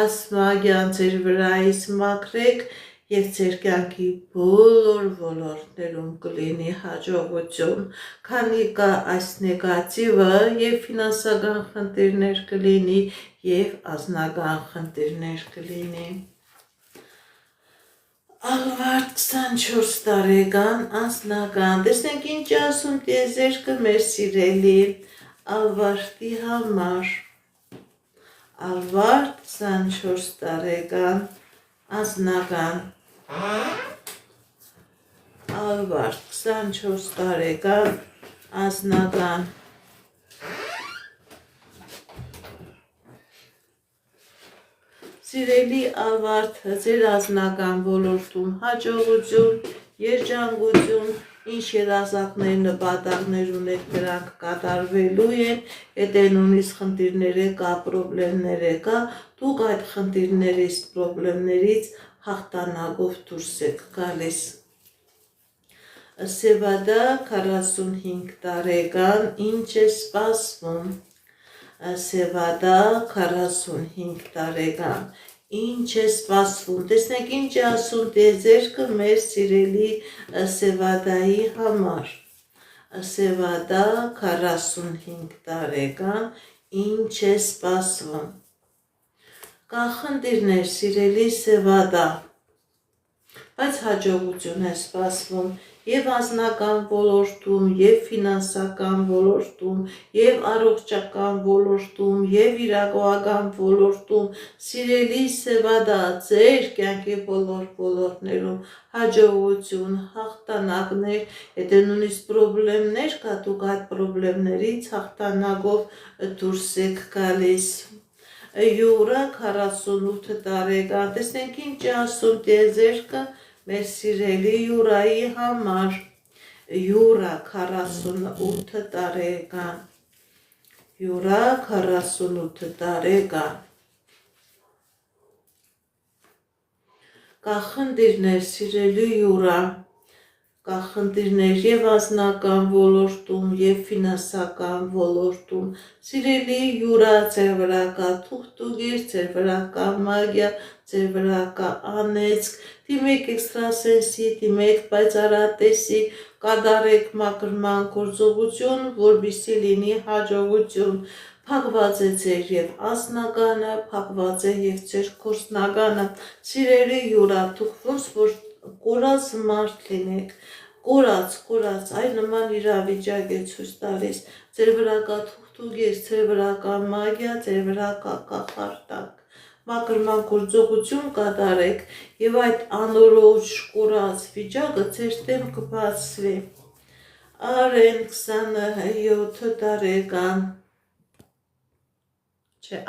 այս մագիան ձեր վրայից մաքրեք եւ ձեր կյանքի բոլոր ոլորտներում կլինի հաջողություն, քանի կա այս նեգատիվը եւ ֆինանսական խնդիրներ կլինի եւ անձնական խնդիրներ կլինի։ Ալվարդ 24 տարեկան անձնական, տեսնենք ինչ ասում տիեզերքը մեր սիրելի Ալվարդի համար, Ալվարդ 24 տարեկան անձնական, Ալվարդ 24 տարեկան անձնական, Սիրելի Ալվարդ, ձեր անձնական ոլորտում հաջողություն, երջանկություն, ինչ երազանքներ, նպատակներ ունեք, դրանք կատարվելու են, եթե նույնիսկ խնդիրներ կա, պրոբլեմներ կա, դուք այդ խնդիրներից, պրոբլեմներից հաղթանակով դուրս եք գալիս։ Սևադա 45 տարեկան, ինչ է սպասվում։ Սևադա 45 տարեկան, ինչ է սպասվում, տեսնեք ինչ է ասում տիեզերքը մեր սիրելի Սևադայի համար, Սևադա 45 տարեկան, ինչ է սպասվում, կա խնդիրներ սիրելի Սևադա, բայց հաջողություն է սպասվում և անձնական ոլորտում, և ֆինանսական ոլորտում, և առողջական ոլորտում, և իրավական ոլորտում, սիրելի Սևադա, ձեր կյանքի բոլոր ոլորտներում հաջողություն, հաղթանակներ, եթե նույնիսկ պրոբլեմներ կա, դուք այդ պրոբլեմներից հաղթանակով դուրս եք գալիս։ Յուրա 48 տարեկան, տեսնենք ինչ է ասում տիեզերքը մեր սիրելի Յուրայի համար, Յուրա 48 տարեկան, Յուրա 48 տարեկան, կա խնդիրներ սիրելի Յուրա, կա խնդիրներ և անձնական ոլորտում, և ֆինանսական ոլորտում, սիրելի Յուրա, ձեր վրա կա թուղթուգիր, ձեր վրա կա մագիա, ձեր վրա կա անեծք, դիմեք էքստրասենսի, դիմեք պայծառատեսի, կատարեք մաքրման գործողություն, որպեսզի լինի հաջողություն, փակված է ձեր և անձնականը, փակված է և ձեր գործնականը, սիրելի Յուրա, դուք ոնց որ կորած մարդ լինեք, կորած, այ նման իրավիճակ է ցույց տալիս, ձեր վրա կա թուղթուգիր, ձեր վրա կա մագիա, ձեր վրա կա կախարդակ, մաքրման գործողություն կատարեք և այդ անորոշ կորած վիճակը ձեր դեմ կբացվի։ Արեն 27 տարեկան,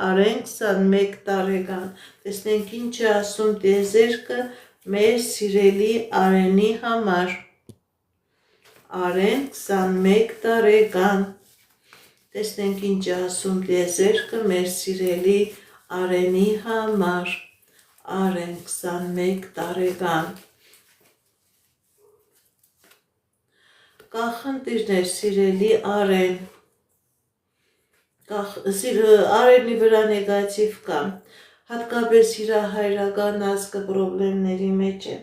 Արեն 21 տարեկան, տեսնենք ինչ է ասում տիեզերքը մեր սիրելի Արենի համար, Արեն 21 տարեկան, տեսնենք ինչ է ասում տիեզերքը մեր սիրելի Արենի համար, Արեն 21 տարեկան, կա խնդիրներ սիրելի Արեն, Արենի վրա նեգատիվ կա, հատկապես իր հայրական ազգը պրոբլեմների մեջ է,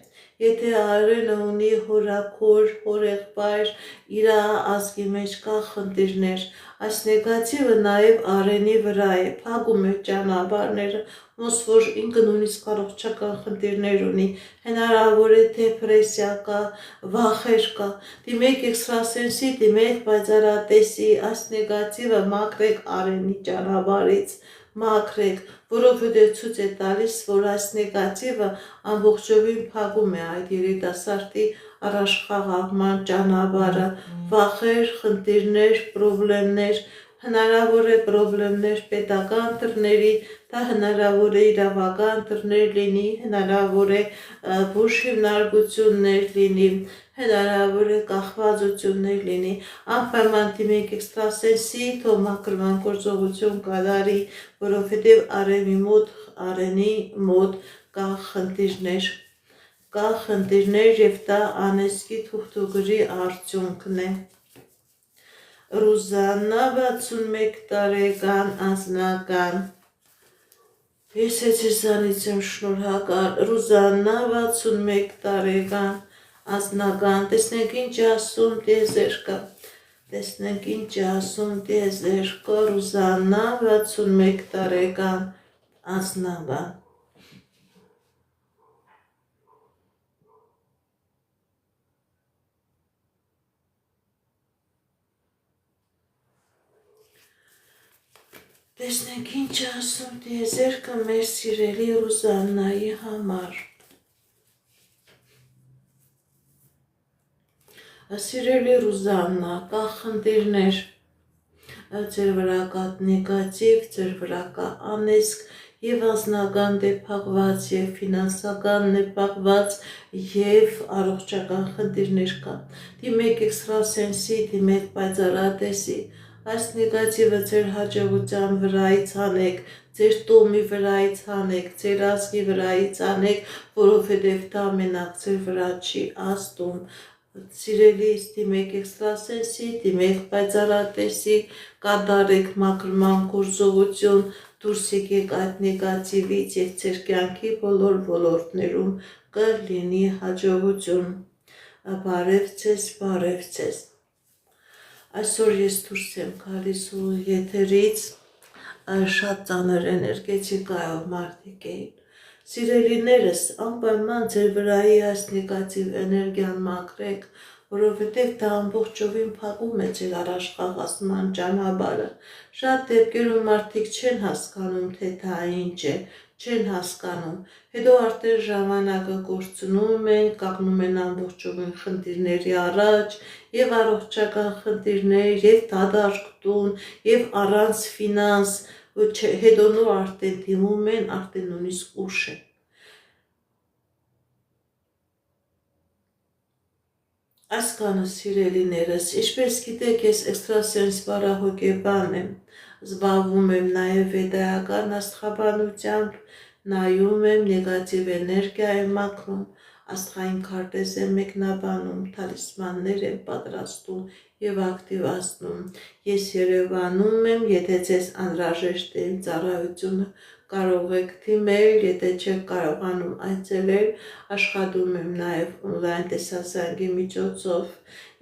եթե Արենը ունի հորաքոր, հորեղբայր, իր ազգի մեջ կա խնդիրներ, այս նեգատիվը նաև Արենի վրա է, փակում է ճանապարհները, ոնց որ ինքը նույնիսկ առողջական խնդիրներ ունի, հնարավոր է դեպրեսիա կա, վախեր կա, դիմեք էքստրասենսի, դիմեք պայծառատեսի, այս նեգատիվը մաքրեք Արենի ճանապարհից, մաքրեք, որովհետև ցույց է տալիս, որ այս նեգատիվը ամբողջովին փակում է այդ երիտասարդի առաջխաղացման ճանապարհը, վախեր, խնդիրներ, պրոբլեմներ, հնարավոր է պրոբլեմներ պետական դռների, դա հնարավոր է իրավական դռներ լինի, հնարավոր է բուժ հիմնարկություններ լինի, հնարավոր է կախվածություններ լինի, անպայման դիմեք էքստրասենսի, թող մաքրման գործողություն կատարի, որովհետև Արենի մոտ կա խնդիրներ և դա անեծքի թուղթուգրի արդյունքն է։ Ռուզաննա 61 տարեկան անձնական, ես ձեզանից եմ շնորհակալ, Ռուզաննա 61 տարեկան անձնական, տեսնենք ինչ է ասում տիեզերքը, տեսնենք ինչ է ասում տիեզերքը, Ռուզաննա 61 տարեկան անձնական, Տեսնենք ինչ ասում դիեզերքը մեր սիրելի Ռուզաննայի համար։ Սիրելի Ռուզաննա, կա խնդիրներ ձեր վրա կա նեգատիվ, ձեր վրա կա անեզք եւ անձնական դեպահված եւ ֆինանսական դեպահված եւ առողջական խնդիրներ կան։ Դիմեք էքստրասենսի, դիմեք պայծառատեսի։ Այս նեգատիվը ձեր հաջողության վրայից անեք, ձեր տոմի վրայից անեք, ձեր ազգի վրայից անեք, որովհետեւ դա մենակ ձեր վրա չի ազդում։ Սիրելիս, դիմեք էքստրասենսի, դիմեք պայծառատեսի, կատարեք մաքրման գործողություն, դուրս եկեք այդ նեգատիվից եւ ձեր կյանքի բոլոր ոլորտներում կլինի հաջողություն։ Բարև ձեզ, բարև ձեզ։ Այսօր ես դուրս եմ գալիս ու եթերից շատ ծանր էներգետիկայով մարդիկ էին։ Սիրելիներս, անպայման ձեր վրայի այս նեգատիվ էներգիան մաքրեք, որովհետև դա ամբողջովին փակում է ձեր առաջխաղացման ճանապարհը։ Շատ դեպքերում մարդիկ չեն հասկանում, թե դա ինչ է, չեն հասկանում։ Հետո արդեն ժամանակը կորցնում են, կանգնում են ամբողջովին խնդիրների առաջ, եւ առողջական խնդիրներ, եւ դադարք տուն, եւ առանց ֆինանս, հետո նոր արդեն դիմում են, արդեն նույնիսկ ուշ է։ Այսքանը սիրելիներս, ինչպես գիտեք, ես էքստրասենս բարահոգեբան եմ, զբաղվում եմ նաև վեդայական աստղաբանությամբ, նայում եմ, նեգատիվ էներգիա եմ մաքրում, աստղային քարտեզ եմ մեկնաբանում, թալիսմաններ եմ պատրաստում եւ ակտիվացնում։ Ես Երևանում եմ, եթե ձեզ անհրաժեշտ է իմ ծառայությունը, կարող եք դիմել, եթե չեք կարողանում այցելել, աշխատում եմ նաև օնլայն տեսազանգի միջոցով։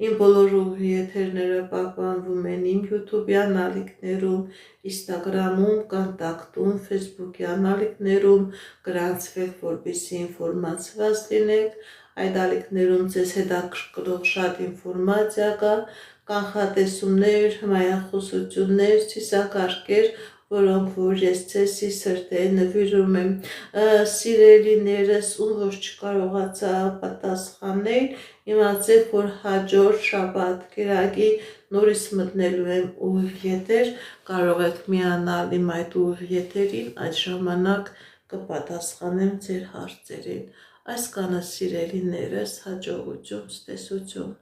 Իմ բոլոր եթերները պահպանվում են իմ YouTube-յան ալիքներում, Instagram-ում, Կոնտակտում, Facebook-յան ալիքներում, գրանցվեք, որպեսզի ինֆորմացված լինեք։ Այդ ալիքներում ձեզ հետաքրքրող շատ ինֆորմացիա կա, կանխատեսումներ, հմայախոսություններ, ցիսակարգեր, որոնք որ ես ցեսի սրտե նվիրում եմ։ Սիրելիներս, ում որ չկարողացա պատասխանել, իմացեք, որ հաջորդ շաբաթ կիրակի նորից մտնելու եմ ուղիղ եթեր, կարող եք միանալ իմ այդ ուղիղ եթերին, այդ ժամանակ կպատասխանեմ ձեր հարցերին։ Այսքանը սիրելիներս, հաջողություն, ցտեսություն։